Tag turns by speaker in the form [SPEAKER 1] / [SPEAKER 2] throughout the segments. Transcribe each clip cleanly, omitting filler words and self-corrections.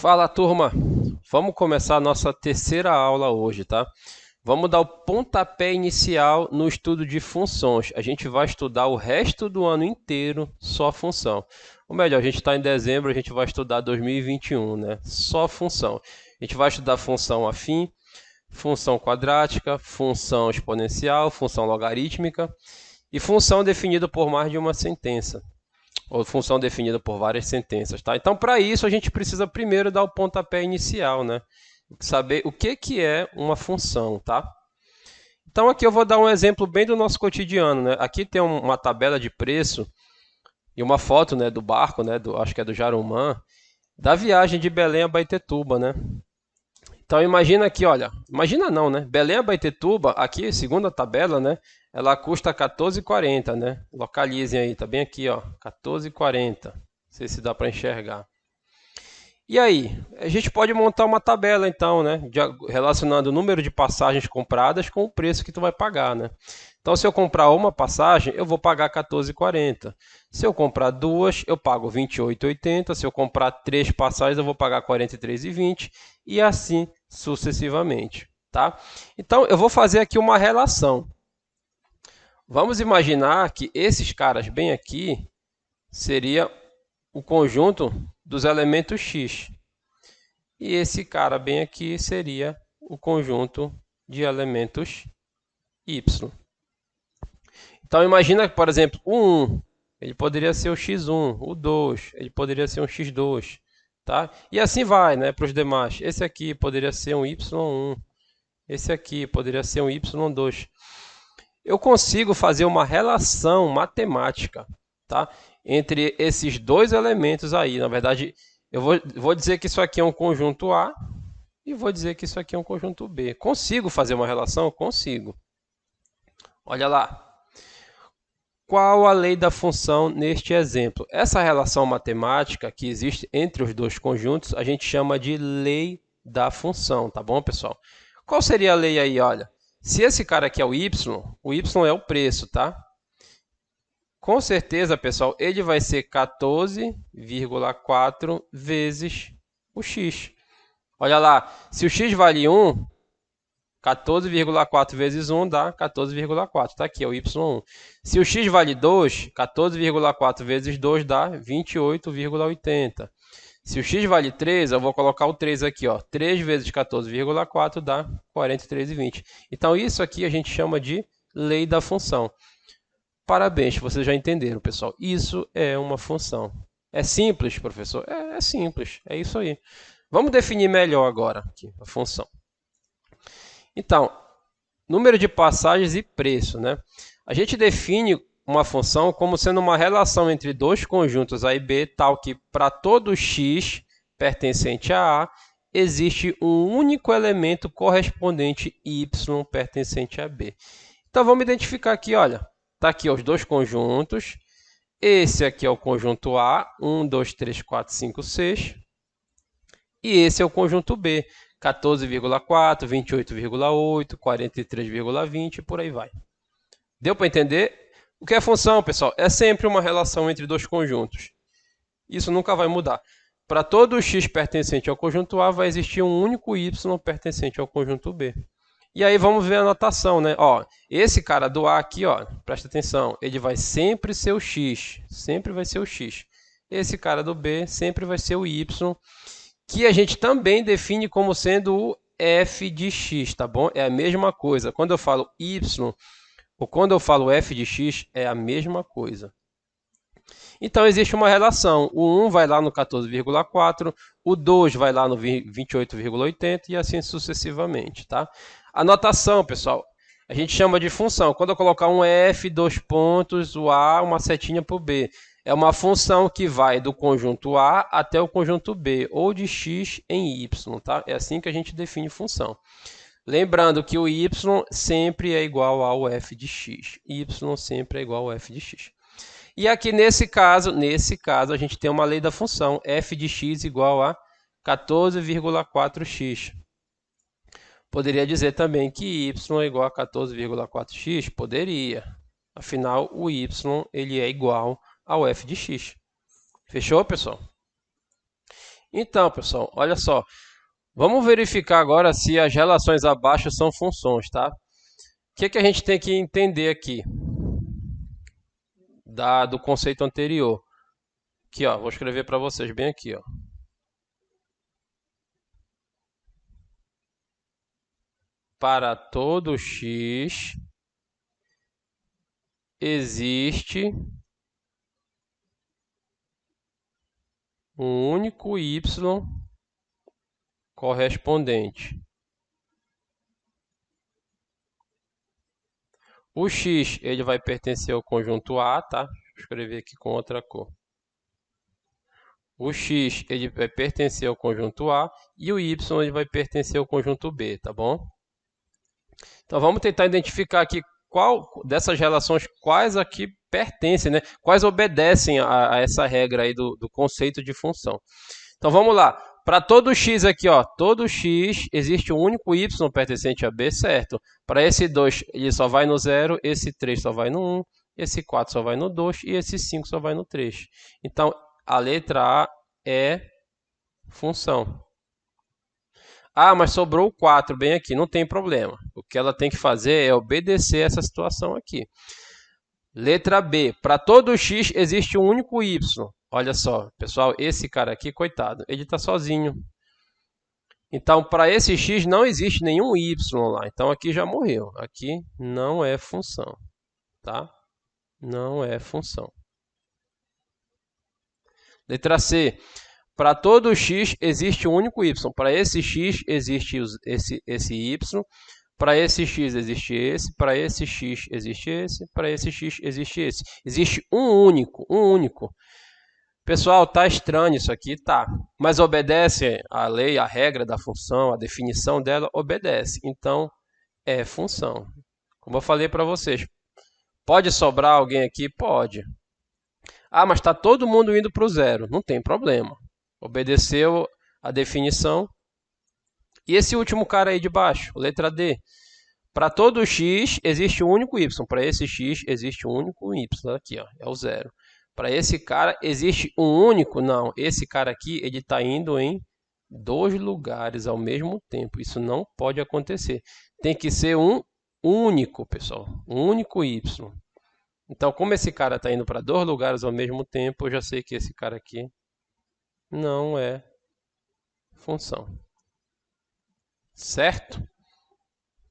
[SPEAKER 1] Fala, turma! Vamos começar a nossa terceira aula hoje, tá? Vamos dar o pontapé inicial no estudo de funções. A gente vai estudar o resto do ano inteiro só função. Ou melhor, a gente está em dezembro, a gente vai estudar 2021, né? Só função. A gente vai estudar função afim, função quadrática, função exponencial, função logarítmica e função definida por mais de uma sentença ou função definida por várias sentenças, tá? Então, para isso, a gente precisa primeiro dar o pontapé inicial, né? Saber o que é uma função, tá? Então, aqui eu vou dar um exemplo bem do nosso cotidiano, né? Aqui tem uma tabela de preço e uma foto, né, do barco, né, acho que é do Jarumã, da viagem de Belém a Baetetuba, né? Então imagina aqui, olha, imagina não, né? Belém a Baetetuba, aqui, segundo a tabela, né? Ela custa 14,40, né? Localizem aí, tá bem aqui, ó, 14,40. Não sei se dá para enxergar. E aí, a gente pode montar uma tabela então, né, relacionando o número de passagens compradas com o preço que tu vai pagar, né? Então, se eu comprar uma passagem, eu vou pagar 14,40. Se eu comprar duas, eu pago 28,80. Se eu comprar três passagens, eu vou pagar 43,20 e assim sucessivamente, tá? Então, eu vou fazer aqui uma relação. Vamos imaginar que esses caras bem aqui seria o conjunto dos elementos x. E esse cara bem aqui seria o conjunto de elementos y. Então imagina que, por exemplo, o 1, ele poderia ser o x1, o 2, ele poderia ser um x2, tá? E assim vai, né, para os demais. Esse aqui poderia ser um y1, esse aqui poderia ser um y2. Eu consigo fazer uma relação matemática, tá, entre esses dois elementos aí. Na verdade, eu vou dizer que isso aqui é um conjunto A e vou dizer que isso aqui é um conjunto B. Consigo fazer uma relação? Consigo. Olha lá. Qual a lei da função neste exemplo? Essa relação matemática que existe entre os dois conjuntos, a gente chama de lei da função, tá bom, pessoal? Qual seria a lei aí? Olha, se esse cara aqui é o y é o preço, tá? Com certeza, pessoal, ele vai ser 14,4 vezes o x. Olha lá, se o x vale 1, 14,4 vezes 1 dá 14,4. Está aqui, é o y1. Se o x vale 2, 14,4 vezes 2 dá 28,80. Se o x vale 3, eu vou colocar o 3 aqui, ó. 3 vezes 14,4 dá 43,20. Então, isso aqui a gente chama de lei da função. Parabéns, vocês já entenderam, pessoal. Isso é uma função. É simples, professor? É simples, é isso aí. Vamos definir melhor agora aqui, a função. Então, número de passagens e preço, né? A gente define uma função como sendo uma relação entre dois conjuntos A e B, tal que para todo x pertencente a A, existe um único elemento correspondente y pertencente a B. Então, vamos identificar aqui, olha, está aqui os dois conjuntos. Esse aqui é o conjunto A, 1, 2, 3, 4, 5, 6. E esse é o conjunto B, 14,4, 28,8, 43,20 e por aí vai. Deu para entender? O que é função, pessoal? É sempre uma relação entre dois conjuntos. Isso nunca vai mudar. Para todo x pertencente ao conjunto A, vai existir um único y pertencente ao conjunto B. E aí vamos ver a notação, né? Ó, esse cara do A aqui, ó, presta atenção, ele vai sempre ser o x, sempre vai ser o x. Esse cara do B sempre vai ser o y, que a gente também define como sendo o f de x, tá bom? É a mesma coisa. Quando eu falo y ou quando eu falo f de x, é a mesma coisa. Então, existe uma relação. O 1 vai lá no 14,4, o 2 vai lá no 28,80 e assim sucessivamente, tá? A notação, pessoal, a gente chama de função. Quando eu colocar um f, dois pontos, o a, uma setinha para o b. É uma função que vai do conjunto A até o conjunto B, ou de x em y, tá? É assim que a gente define função. Lembrando que o y sempre é igual ao f de x. Y sempre é igual ao f de x. E aqui nesse caso, a gente tem uma lei da função, f de x igual a 14,4x. Poderia dizer também que y é igual a 14,4x? Poderia. Afinal, o y ele é igual ao f de x. Fechou, pessoal? Então, pessoal, olha só. Vamos verificar agora se as relações abaixo são funções, tá? O que a gente tem que entender aqui do conceito anterior? Aqui, ó, vou escrever para vocês bem aqui, ó. Para todo x existe um único y correspondente. O x ele vai pertencer ao conjunto A, tá? Vou escrever aqui com outra cor. O x ele vai pertencer ao conjunto A e o y ele vai pertencer ao conjunto B, tá bom? Então vamos tentar identificar aqui qual dessas relações, quais aqui pertencem, né? Quais obedecem a essa regra aí do conceito de função. Então vamos lá. Para todo x aqui, ó, todo x existe um único y pertencente a B, certo? Para esse 2 ele só vai no 0, esse 3 só vai no 1, esse 4 só vai no 2 e esse 5 só vai no 3. Então a letra A é função. Ah, mas sobrou o 4 bem aqui, não tem problema. O que ela tem que fazer é obedecer essa situação aqui. Letra B, para todo x existe um único y. Olha só, pessoal, esse cara aqui, coitado, ele está sozinho. Então, para esse x não existe nenhum y lá. Então, aqui já morreu. Aqui não é função, tá? Não é função. Letra C, para todo x existe um único y. Para esse x existe esse y. Para esse x existe esse. Para esse x existe esse. Para esse x existe esse. Existe um único. Pessoal, tá estranho isso aqui, tá? Mas obedece a lei, a regra da função, a definição dela, obedece. Então, é função. Como eu falei para vocês, pode sobrar alguém aqui? Pode. Ah, mas está todo mundo indo para o zero. Não tem problema. Obedeceu a definição. E esse último cara aí de baixo, letra D. Para todo x existe um único y. Para esse x existe um único y. Aqui, ó, é o zero. Para esse cara existe um único? Não. Esse cara aqui ele está indo em dois lugares ao mesmo tempo. Isso não pode acontecer. Tem que ser um único, pessoal. Um único y. Então, como esse cara está indo para dois lugares ao mesmo tempo, eu já sei que esse cara aqui não é função. Certo?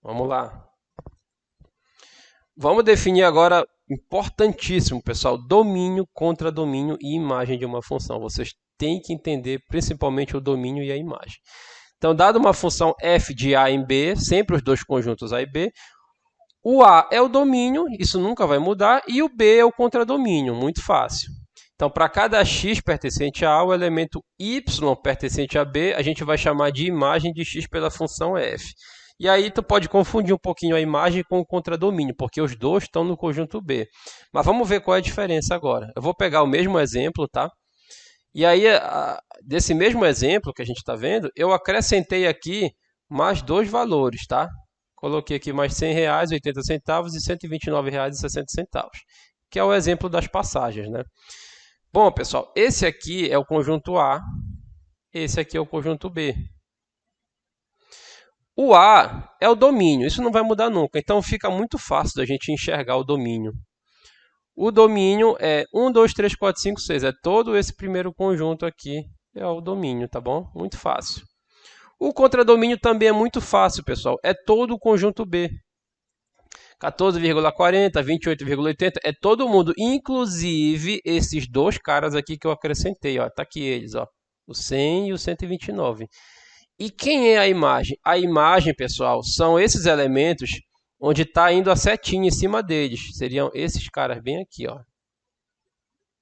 [SPEAKER 1] Vamos lá. Vamos definir agora, importantíssimo, pessoal, domínio, contradomínio e imagem de uma função. Vocês têm que entender principalmente o domínio e a imagem. Então, dado uma função f de A em B, sempre os dois conjuntos A e B, o A é o domínio, isso nunca vai mudar, e o B é o contradomínio, muito fácil. Então, para cada x pertencente a A, o elemento y pertencente a B, a gente vai chamar de imagem de x pela função f. E aí tu pode confundir um pouquinho a imagem com o contradomínio, porque os dois estão no conjunto B. Mas vamos ver qual é a diferença agora. Eu vou pegar o mesmo exemplo, tá? E aí, desse mesmo exemplo que a gente está vendo, eu acrescentei aqui mais dois valores, tá? Coloquei aqui mais R$100,80 e R$129,60, que é o exemplo das passagens, né? Bom, pessoal, esse aqui é o conjunto A, esse aqui é o conjunto B. O A é o domínio, isso não vai mudar nunca, então fica muito fácil da gente enxergar o domínio. O domínio é 1, 2, 3, 4, 5, 6, é todo esse primeiro conjunto aqui, é o domínio, tá bom? Muito fácil. O contradomínio também é muito fácil, pessoal, é todo o conjunto B. 14,40, 28,80, é todo mundo, inclusive esses dois caras aqui que eu acrescentei, ó, tá aqui eles, ó, o 100 e o 129. E quem é a imagem? A imagem, pessoal, são esses elementos onde está indo a setinha em cima deles. Seriam esses caras bem aqui, ó.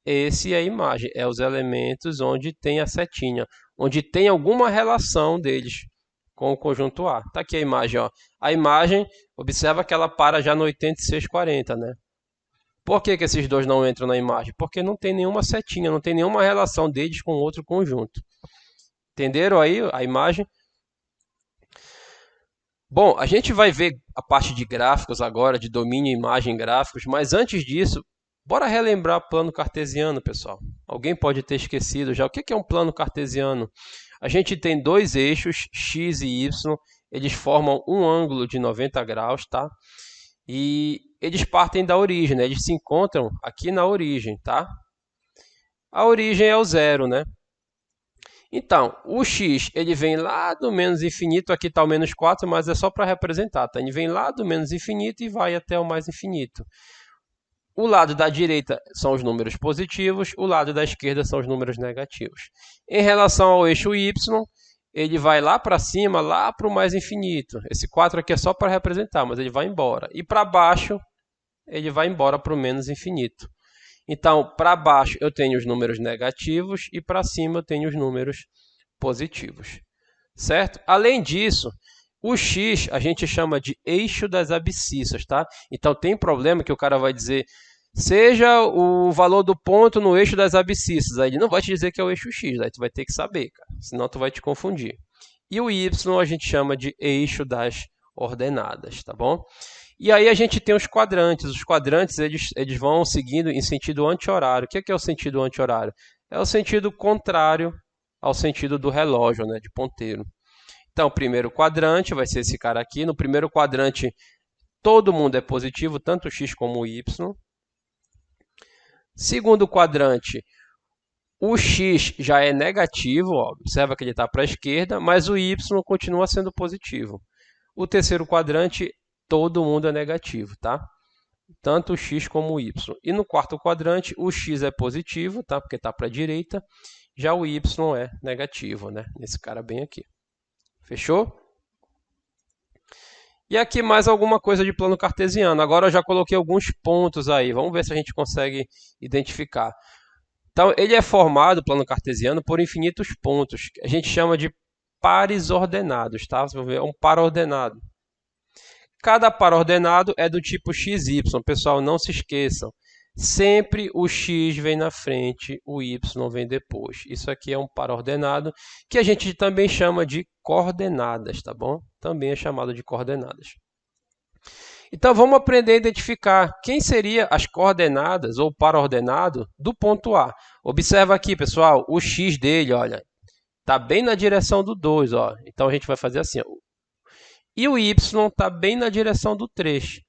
[SPEAKER 1] Esse é a imagem, é os elementos onde tem a setinha, onde tem alguma relação deles com o conjunto A. Está aqui a imagem, ó. A imagem, observa que ela para já no 86,40, né? Por que esses dois não entram na imagem? Porque não tem nenhuma setinha, não tem nenhuma relação deles com outro conjunto. Entenderam aí a imagem? Bom, a gente vai ver a parte de gráficos agora, de domínio, imagem, gráficos, mas antes disso, Bora relembrar plano cartesiano, pessoal. Alguém pode ter esquecido já. O que é um plano cartesiano? A gente tem dois eixos, x e y, eles formam um ângulo de 90 graus, tá? E eles partem da origem, né? Eles se encontram aqui na origem, tá? A origem é o zero, né? Então, o x ele vem lá do menos infinito, aqui está o menos 4, mas é só para representar, tá? Ele vem lá do menos infinito e vai até o mais infinito. O lado da direita são os números positivos, o lado da esquerda são os números negativos. Em relação ao eixo y, ele vai lá para cima, lá para o mais infinito. Esse 4 aqui é só para representar, mas ele vai embora. E para baixo, ele vai embora para o menos infinito. Então, para baixo eu tenho os números negativos e para cima eu tenho os números positivos. Certo? Além disso, o x a gente chama de eixo das abscissas, tá? Então tem problema que o cara vai dizer seja o valor do ponto no eixo das abscissas. Aí ele não vai te dizer que é o eixo x, aí tu vai ter que saber, cara. Senão tu vai te confundir. E o y a gente chama de eixo das ordenadas, tá bom? E aí a gente tem os quadrantes. Os quadrantes eles vão seguindo em sentido anti-horário. O que é o sentido anti-horário? É o sentido contrário ao sentido do relógio, né, de ponteiro. Então, o primeiro quadrante vai ser esse cara aqui. No primeiro quadrante, todo mundo é positivo, tanto o x como o y. Segundo quadrante, o x já é negativo, ó, observa que ele está para a esquerda, mas o y continua sendo positivo. O terceiro quadrante, todo mundo é negativo, tá? Tanto o x como o y. E no quarto quadrante, o x é positivo, tá? Porque está para a direita, já o y é negativo, né? Nesse cara bem aqui. Fechou? E aqui mais alguma coisa de plano cartesiano. Agora eu já coloquei alguns pontos aí. Vamos ver se a gente consegue identificar. Então, ele é formado, o plano cartesiano, por infinitos pontos. A gente chama de pares ordenados, tá? Você vai ver, é um par ordenado. Cada par ordenado é do tipo XY. Pessoal, não se esqueçam. Sempre o x vem na frente, o y vem depois. Isso aqui é um par ordenado, que a gente também chama de coordenadas, tá bom? Também é chamado de coordenadas. Então, vamos aprender a identificar quem seriam as coordenadas ou par ordenado do ponto A. Observa aqui, pessoal, o x dele, olha, está bem na direção do 2, ó. Então, a gente vai fazer assim, ó. E o y está bem na direção do 3.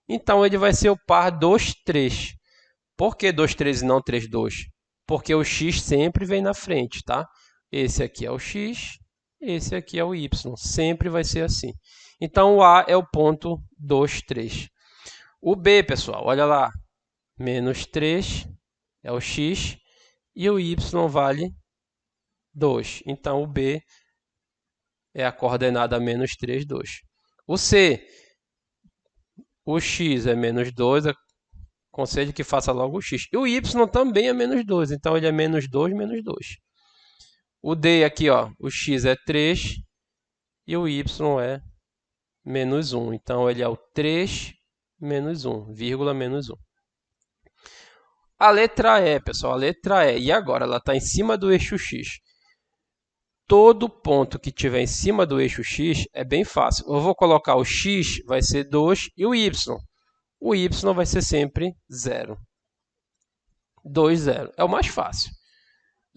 [SPEAKER 1] Então, ele vai ser o par 2, 3. Por que 2, 3 e não 3, 2? Porque o x sempre vem na frente, tá? Esse aqui é o x, esse aqui é o y. Sempre vai ser assim. Então, o A é o ponto 2, 3. O B, pessoal, olha lá. Menos 3 é o x e o y vale 2. Então, o B é a coordenada menos 3, 2. O C, o x é menos 2, aconselho que faça logo o x. E o y também é menos 2, então ele é menos 2, menos 2. O D aqui, ó, o x é 3 e o y é menos 1. Então, ele é o 3 menos 1, vírgula menos 1. A letra E, pessoal, a letra E. E agora? Ela está em cima do eixo x. Todo ponto que tiver em cima do eixo x é bem fácil. Eu vou colocar o x, vai ser 2, e o y. O y vai ser sempre 0. 2, 0. É o mais fácil.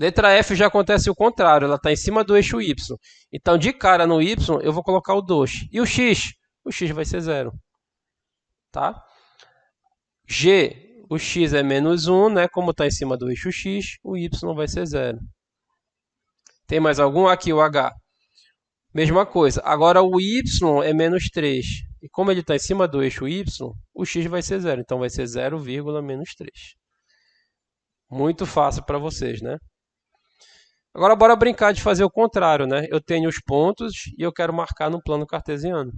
[SPEAKER 1] Letra F já acontece o contrário, ela está em cima do eixo y. Então, de cara no y, eu vou colocar o 2. E o x? O x vai ser 0. Tá? G, o x é menos 1, né? Como está em cima do eixo x, o y vai ser 0. Tem mais algum? Aqui, o H. Mesma coisa. Agora, o y é menos 3. E como ele está em cima do eixo y, o x vai ser 0. Então, vai ser 0, menos 3. Muito fácil para vocês, né? Agora, bora brincar de fazer o contrário, né? Eu tenho os pontos e eu quero marcar no plano cartesiano.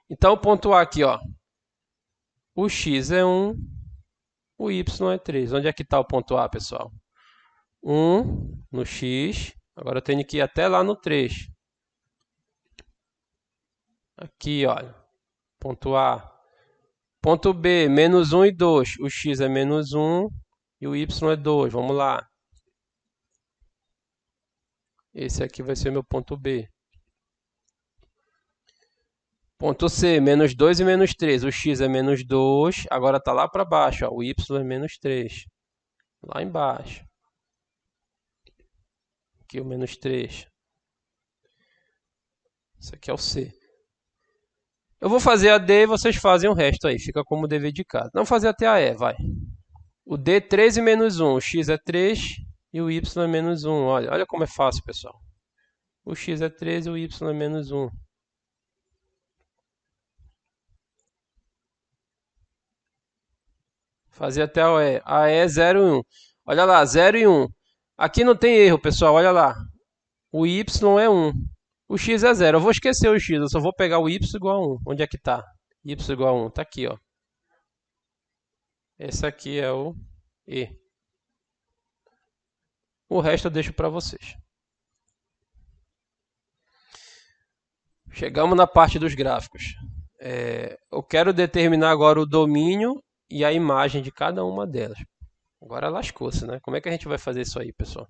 [SPEAKER 1] Então, o ponto A aqui, ó. O x é 1, o y é 3. Onde é que está o ponto A, pessoal? 1 no x. Agora eu tenho que ir até lá no 3. Aqui, olha. Ponto A. Ponto B, menos 1 e 2. O x é menos 1 e o y é 2. Vamos lá. Esse aqui vai ser meu ponto B. Ponto C, menos 2 e menos 3. O x é menos 2, agora está lá para baixo. Ó. O y é menos 3. Lá embaixo. Aqui o menos 3. Isso aqui é o C. Eu vou fazer a D e vocês fazem o resto aí. Fica como dever de casa. Não fazer até a E, vai. O D é 3 e menos 1. O x é 3 e o y é menos 1. Olha como é fácil, pessoal. O x é 3 e o y é menos 1. Fazer até a E. A E é 0 e 1. Olha lá, 0 e 1. Aqui não tem erro, pessoal. Olha lá. O y é 1. O x é 0. Eu vou esquecer o x. Eu só vou pegar o y igual a 1. Onde é que está? Y igual a 1. Está aqui, ó. Esse aqui é o E. O resto eu deixo para vocês. Chegamos na parte dos gráficos. Eu quero determinar agora o domínio e a imagem de cada uma delas. Agora lascou-se, né? Como é que a gente vai fazer isso aí, pessoal?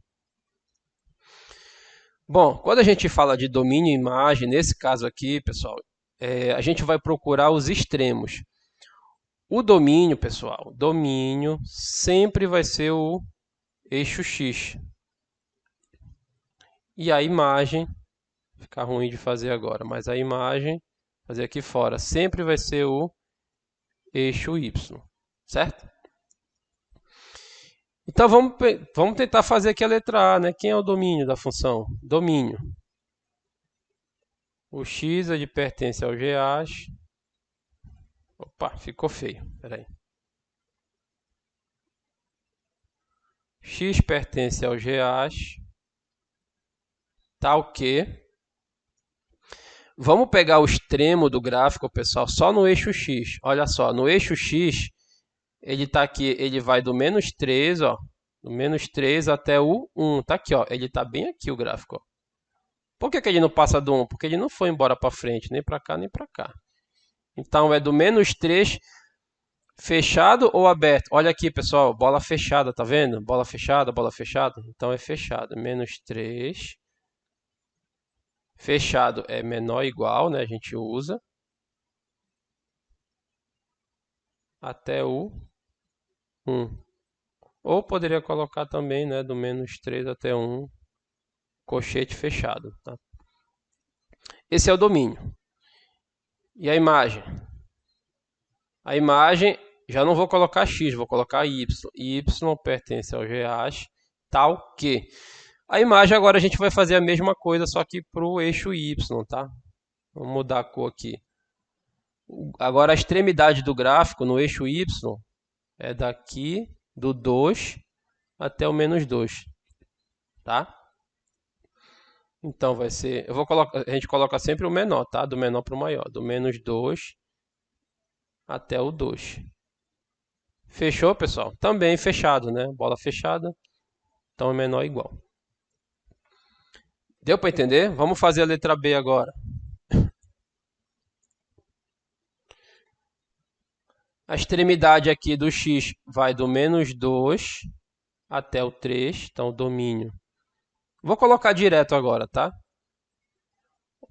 [SPEAKER 1] Bom, quando a gente fala de domínio e imagem, nesse caso aqui, pessoal, a gente vai procurar os extremos. O domínio, pessoal, domínio sempre vai ser o eixo X. E a imagem, fica ruim de fazer agora, mas a imagem, fazer aqui fora, sempre vai ser o eixo Y, certo? Então vamos tentar fazer aqui a letra A, né? Quem é o domínio da função? Domínio. O x ele pertence ao GH. Opa, ficou feio. Espera aí. X pertence ao GH. Tal que. Vamos pegar o extremo do gráfico, pessoal, só no eixo X. Olha só, no eixo X, ele está aqui, ele vai do menos 3, ó, do menos 3 até o 1. Está aqui, ó, ele está bem aqui o gráfico. Ó. Por que ele não passa do 1? Porque ele não foi embora para frente, nem para cá, nem para cá. Então, é do menos 3 fechado ou aberto? Olha aqui, pessoal, bola fechada, tá vendo? Bola fechada, bola fechada. Então, é fechado. Menos 3. Fechado é menor ou igual, né? A gente usa. Até o 1. Ou poderia colocar também, né? Do menos 3 até 1. Colchete fechado. Tá? Esse é o domínio. E a imagem? A imagem, já não vou colocar x, vou colocar y. Y pertence ao GH, tal que. A imagem agora a gente vai fazer a mesma coisa, só que para o eixo y, tá? Vamos mudar a cor aqui. Agora a extremidade do gráfico no eixo y é daqui do 2 até o menos 2, tá? Então vai ser, a gente coloca sempre o menor, tá? Do menor para o maior, do menos 2 até o 2. Fechou, pessoal? Também fechado, né? Bola fechada, então é menor ou igual. Deu para entender? Vamos fazer a letra B agora. A extremidade aqui do x vai do menos 2 até o 3, então o domínio. Vou colocar direto agora, tá?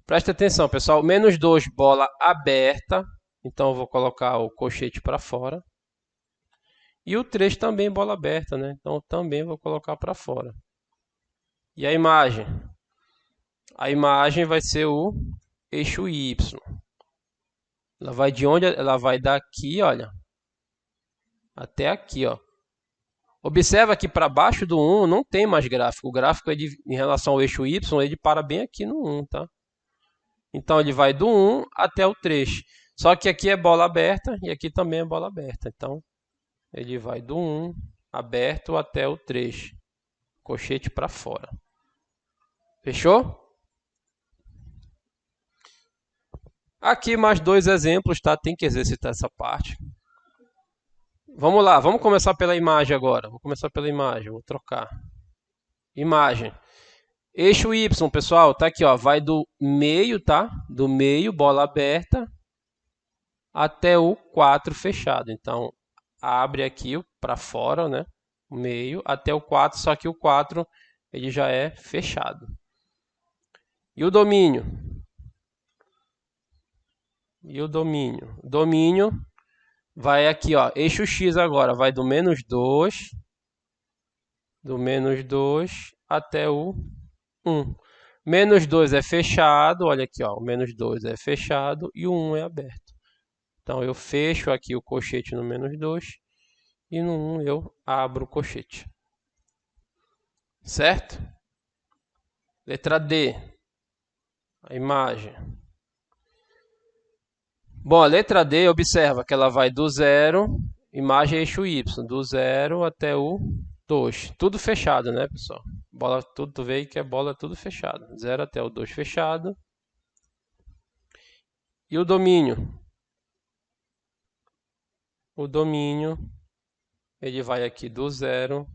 [SPEAKER 1] Presta atenção, pessoal. Menos 2, bola aberta. Então eu vou colocar o colchete para fora. E o 3 também bola aberta, né? Então também vou colocar para fora. E a imagem? A imagem vai ser o eixo Y. Ela vai de onde? Ela vai daqui, olha, até aqui, ó. Observa que para baixo do 1 não tem mais gráfico. O gráfico é em relação ao eixo Y, ele para bem aqui no 1, tá? Então ele vai do 1 até o 3. Só que aqui é bola aberta e aqui também é bola aberta. Então ele vai do 1 aberto até o 3. Colchete para fora. Fechou? Aqui mais dois exemplos, tá? Tem que exercitar essa parte. Vamos lá, vamos começar pela imagem agora. Vou começar pela imagem, vou trocar. Imagem. Eixo Y, pessoal, tá aqui, ó, vai do meio, tá? Do meio, bola aberta, até o 4 fechado. Então, abre aqui para fora, né? O meio, até o 4, só que o 4 ele já é fechado. E o domínio? E o domínio? O domínio vai aqui, ó, eixo X agora, vai do -2, até o 1. -2 é fechado, olha aqui, ó, o -2 é fechado e o 1 é aberto. Então eu fecho aqui o colchete no -2 e no 1 eu abro o colchete. Certo? Letra D. A imagem. Bom, a letra D, observa que ela vai do 0, imagem eixo Y, do 0 até o 2. Tudo fechado, né, pessoal? Bola, tudo, tu vê que é bola tudo fechado. 0 até o 2 fechado. E o domínio? O domínio, ele vai aqui do 0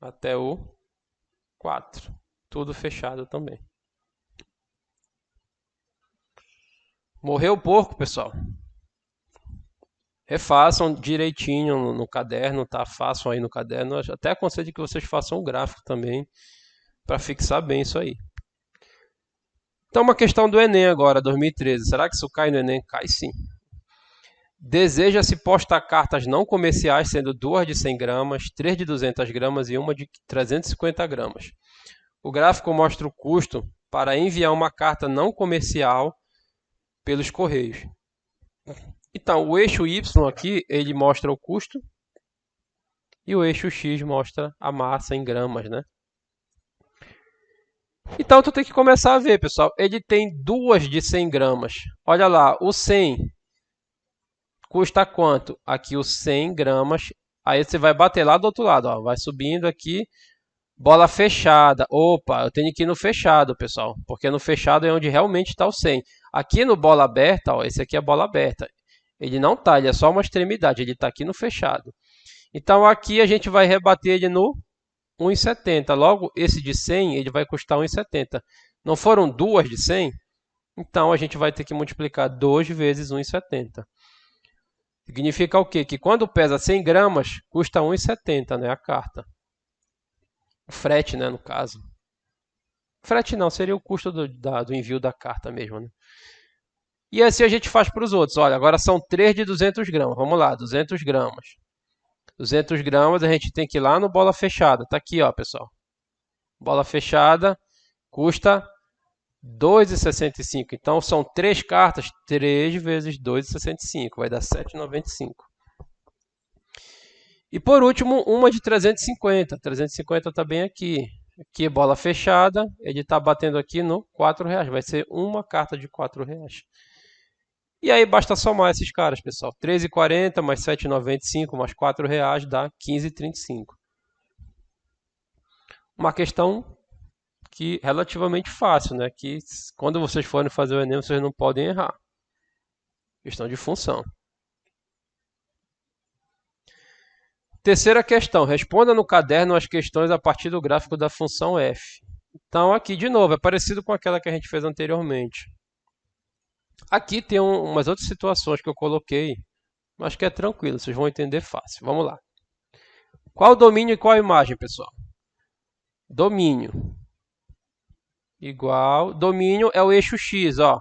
[SPEAKER 1] até o 4. Tudo fechado também. Morreu o porco, pessoal. Refaçam direitinho no caderno, tá? Façam aí no caderno. Eu até aconselho que vocês façam um gráfico também, para fixar bem isso aí. Então, uma questão do Enem agora, 2013. Será que isso cai no Enem? Cai sim. Deseja-se postar cartas não comerciais, sendo 2 de 100 gramas, 3 de 200 gramas e uma de 350 gramas. O gráfico mostra o custo para enviar uma carta não comercial pelos correios. Então, o eixo Y aqui, ele mostra o custo e o eixo X mostra a massa em gramas, né? Então, tu tem que começar a ver, pessoal. Ele tem 2 de 100 gramas. Olha lá, o 100 custa quanto? Aqui o 100 gramas. Aí você vai bater lá do outro lado, ó. Vai subindo aqui. Bola fechada. Opa, eu tenho que ir no fechado, pessoal. Porque no fechado é onde realmente está o 100. Aqui no bola aberta, ó, esse aqui é a bola aberta. Ele não está, ele é só uma extremidade. Ele está aqui no fechado. Então aqui a gente vai rebater ele no 1,70. Logo, esse de 100 ele vai custar 1,70. Não foram 2 de 100? Então a gente vai ter que multiplicar 2 vezes 1,70. Significa o quê? Que quando pesa 100 gramas, custa 1,70, né, a carta. O frete, né, no caso. O frete não, seria o custo do envio da carta mesmo, né? E assim a gente faz para os outros. Olha, agora são 3 de 200 gramas. Vamos lá, 200 gramas. 200 gramas a gente tem que ir lá no bola fechada. Tá aqui, ó, pessoal. Bola fechada custa 2,65. Então são 3 cartas, 3 vezes 2,65. Vai dar 7,95. E por último, uma de 350. 350 está bem aqui. Aqui bola fechada, ele está batendo aqui no R$4. Vai ser uma carta de R$4. E aí basta somar esses caras, pessoal. 13,40 mais 7,95 mais R$4 dá 15,35. Uma questão que relativamente fácil, né? Que quando vocês forem fazer o Enem, vocês não podem errar. Questão de função. Terceira questão. Responda no caderno as questões a partir do gráfico da função f. Então aqui, de novo, é parecido com aquela que a gente fez anteriormente. Aqui tem umas outras situações que eu coloquei, mas que é tranquilo, vocês vão entender fácil. Vamos lá. Qual o domínio e qual a imagem, pessoal? Domínio igual... Domínio é o eixo X, ó.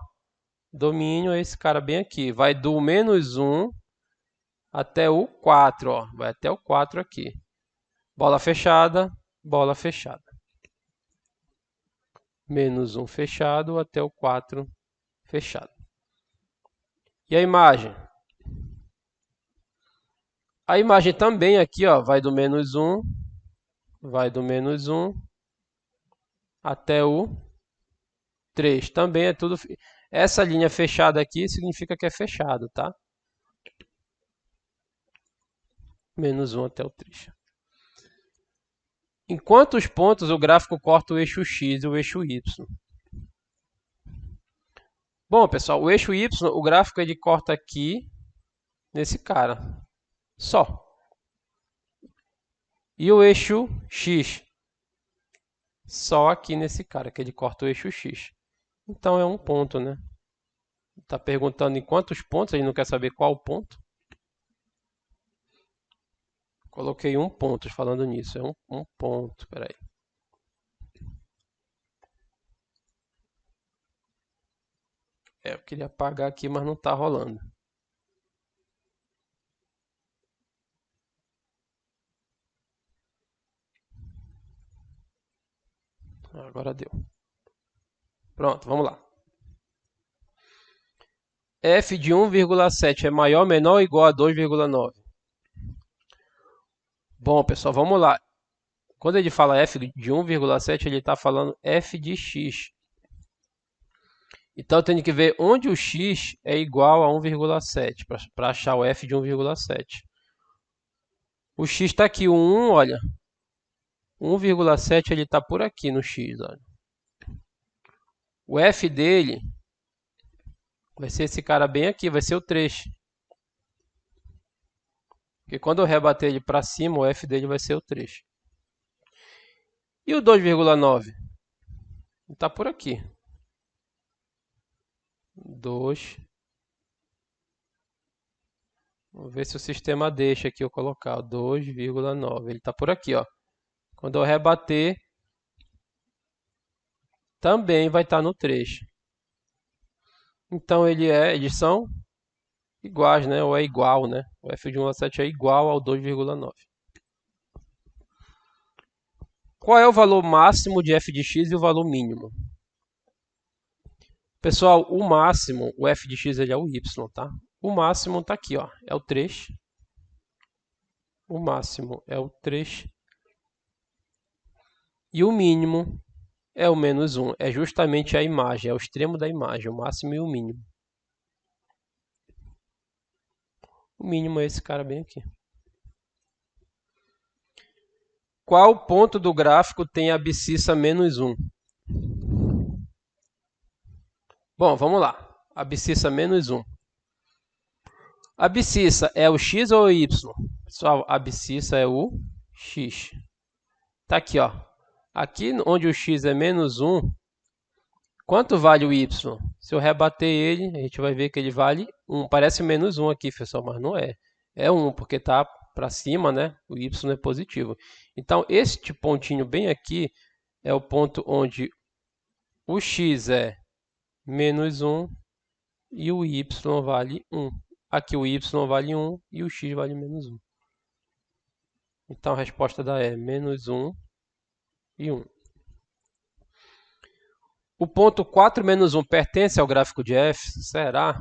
[SPEAKER 1] Domínio é esse cara bem aqui. Vai do -1 até o 4, ó. Vai até o 4 aqui. Bola fechada, bola fechada. -1 fechado até o 4 fechado. E a imagem? A imagem também aqui, ó, vai do -1, vai do -1 até o 3. Também é tudo... Essa linha fechada aqui significa que é fechado, tá? -1 até o 3. Em quantos pontos o gráfico corta o eixo X e o eixo Y? Bom, pessoal, o eixo Y, o gráfico ele corta aqui nesse cara, só. E o eixo X, só aqui nesse cara, que ele corta o eixo X. Então é um ponto, né? Está perguntando em quantos pontos, ele não quer saber qual ponto. Coloquei um ponto falando nisso, é um ponto, peraí. Eu queria apagar aqui, mas não está rolando. Agora deu. Pronto, vamos lá. F de 1,7 é maior, menor ou igual a 2,9? Bom, pessoal, vamos lá. Quando ele fala f de 1,7, ele está falando f de x. Então, eu tenho que ver onde o x é igual a 1,7 para achar o f de 1,7. O x está aqui, o 1, olha. 1,7 ele está por aqui no x, olha. O f dele vai ser esse cara bem aqui, vai ser o 3. Porque quando eu rebater ele para cima, o f dele vai ser o 3. E o 2,9? Está por aqui. 2. Vamos ver se o sistema deixa aqui eu colocar o 2,9. Ele está por aqui, ó. Quando eu rebater, também vai estar no 3. Então eles são iguais, né? Ou é igual, né? O f de 1,7 é igual ao 2,9. Qual é o valor máximo de f de x e o valor mínimo? Pessoal, o máximo, o f de x ele é o y, tá? O máximo está aqui, ó, é o 3. O máximo é o 3. E o mínimo é o menos 1. É justamente a imagem, é o extremo da imagem, o máximo e o mínimo. O mínimo é esse cara bem aqui. Qual ponto do gráfico tem a abscissa menos 1? Bom, vamos lá. Abscissa menos 1. A abscissa é o x ou o y? Pessoal, a abscissa é o x. Tá aqui, ó. Aqui onde o x é menos 1, quanto vale o y? Se eu rebater ele, a gente vai ver que ele vale 1. Parece menos 1 aqui, pessoal, mas não é. É 1, porque está para cima, né? O y é positivo. Então, este pontinho bem aqui é o ponto onde o x é menos 1 e o y vale 1. Aqui o y vale 1 e o x vale menos 1. Então, a resposta da é menos 1 e 1. O ponto 4 menos 1 pertence ao gráfico de f? Será?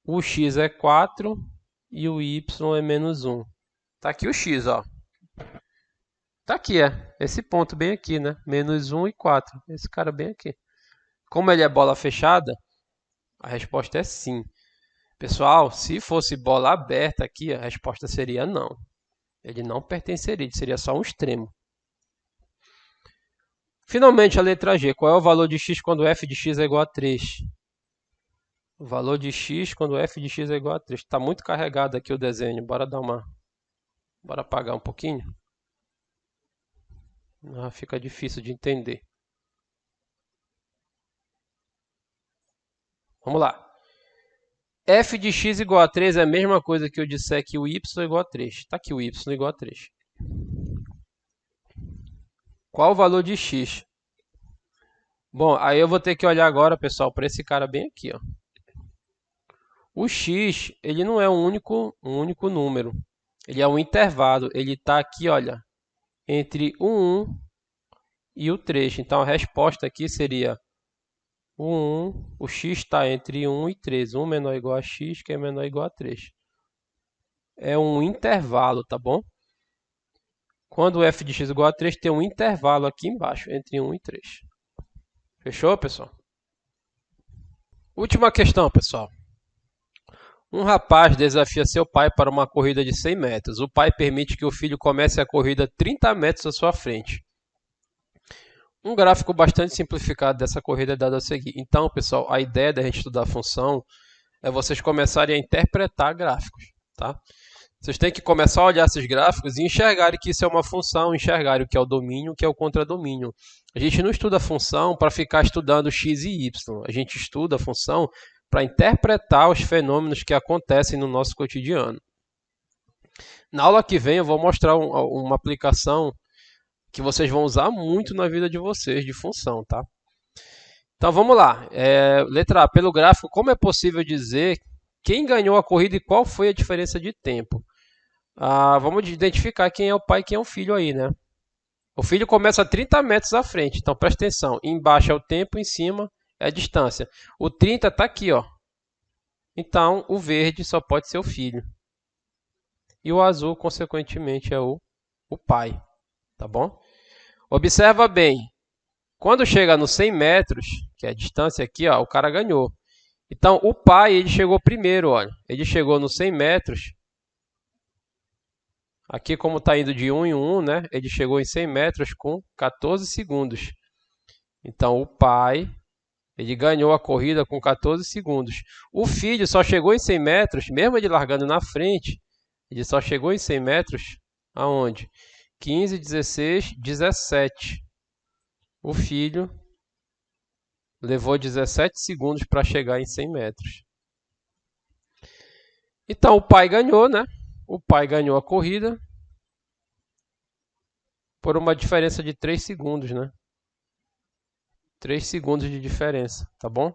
[SPEAKER 1] O x é 4 e o y é menos 1. Tá aqui o x, ó. Tá aqui, esse ponto bem aqui, né? Menos 1 e 4. Esse cara bem aqui. Como ele é bola fechada, a resposta é sim. Pessoal, se fosse bola aberta aqui, a resposta seria não. Ele não pertenceria, ele seria só um extremo. Finalmente, a letra G. Qual é o valor de x quando f de x é igual a 3? O valor de x quando f de x é igual a 3. Está muito carregado aqui o desenho. Bora apagar um pouquinho. Fica difícil de entender. Vamos lá. F de x igual a 3 é a mesma coisa que eu disser que o y é igual a 3. Está aqui o y igual a 3. Qual o valor de x? Bom, aí eu vou ter que olhar agora, pessoal, para esse cara bem aqui, ó. O x, ele não é um único número. Ele é um intervalo. Ele está aqui, olha, entre o 1 e o 3. Então, a resposta aqui seria o 1. O x está entre 1 e 3. 1 menor ou igual a x, que é menor ou igual a 3. É um intervalo, tá bom? Quando o f de x é igual a 3, tem um intervalo aqui embaixo, entre 1 e 3. Fechou, pessoal? Última questão, pessoal. Um rapaz desafia seu pai para uma corrida de 100 metros. O pai permite que o filho comece a corrida 30 metros à sua frente. Um gráfico bastante simplificado dessa corrida é dado a seguir. Então, pessoal, a ideia da gente estudar função é vocês começarem a interpretar gráficos, tá? Vocês têm que começar a olhar esses gráficos e enxergarem que isso é uma função, enxergarem o que é o domínio, o que é o contradomínio. A gente não estuda a função para ficar estudando x e y. A gente estuda a função para interpretar os fenômenos que acontecem no nosso cotidiano. Na aula que vem eu vou mostrar uma aplicação que vocês vão usar muito na vida de vocês, de função, tá? Então vamos lá. Letra A. Pelo gráfico, como é possível dizer quem ganhou a corrida e qual foi a diferença de tempo? Vamos identificar quem é o pai e quem é o filho aí, né? O filho começa a 30 metros à frente, então presta atenção. Embaixo é o tempo, em cima é a distância. O 30 está aqui, ó. Então o verde só pode ser o filho. E o azul, consequentemente, é o pai. Tá bom? Observa bem. Quando chega nos 100 metros, que é a distância aqui, ó, o cara ganhou. Então o pai, ele chegou primeiro, olha. Ele chegou nos 100 metros. Aqui, como está indo de 1 em 1, né? Ele chegou em 100 metros com 14 segundos. Então, o pai, ele ganhou a corrida com 14 segundos. O filho só chegou em 100 metros, mesmo ele largando na frente, ele só chegou em 100 metros, aonde? 15, 16, 17. O filho levou 17 segundos para chegar em 100 metros. Então, o pai ganhou, né? O pai ganhou a corrida por uma diferença de 3 segundos, né? 3 segundos de diferença, tá bom?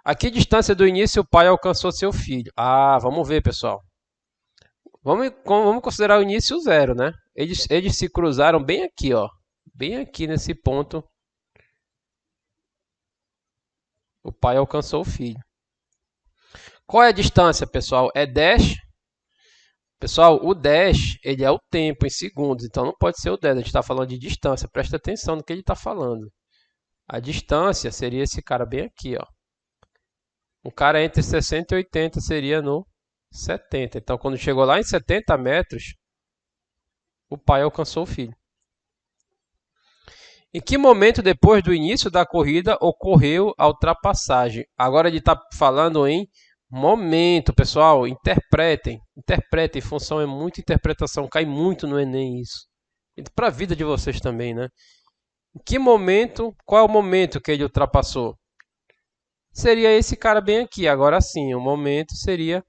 [SPEAKER 1] A que distância do início o pai alcançou seu filho? Vamos ver, pessoal. Vamos considerar o início zero, né? Eles se cruzaram bem aqui, ó. Bem aqui nesse ponto. O pai alcançou o filho. Qual é a distância, pessoal? É 10. Pessoal, o 10, ele é o tempo em segundos, então não pode ser o 10. A gente está falando de distância. Presta atenção no que ele está falando. A distância seria esse cara bem aqui, ó. O cara entre 60 e 80 seria no 70. Então, quando chegou lá em 70 metros, o pai alcançou o filho. Em que momento depois do início da corrida ocorreu a ultrapassagem? Agora ele está falando em momento, pessoal. Interpretem. Interpretem. Função é muita interpretação. Cai muito no Enem isso. E para a vida de vocês também, né? Em que momento, qual é o momento que ele ultrapassou? Seria esse cara bem aqui. Agora sim, o momento seria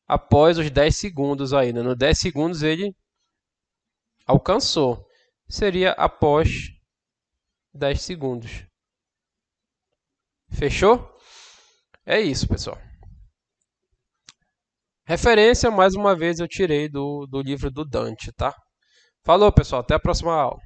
[SPEAKER 1] após os 10 segundos aí, né? No 10 segundos ele alcançou. Seria após 10 segundos. Fechou? É isso, pessoal. Referência, mais uma vez, eu tirei do livro do Dante, tá? Falou, pessoal. Até a próxima aula.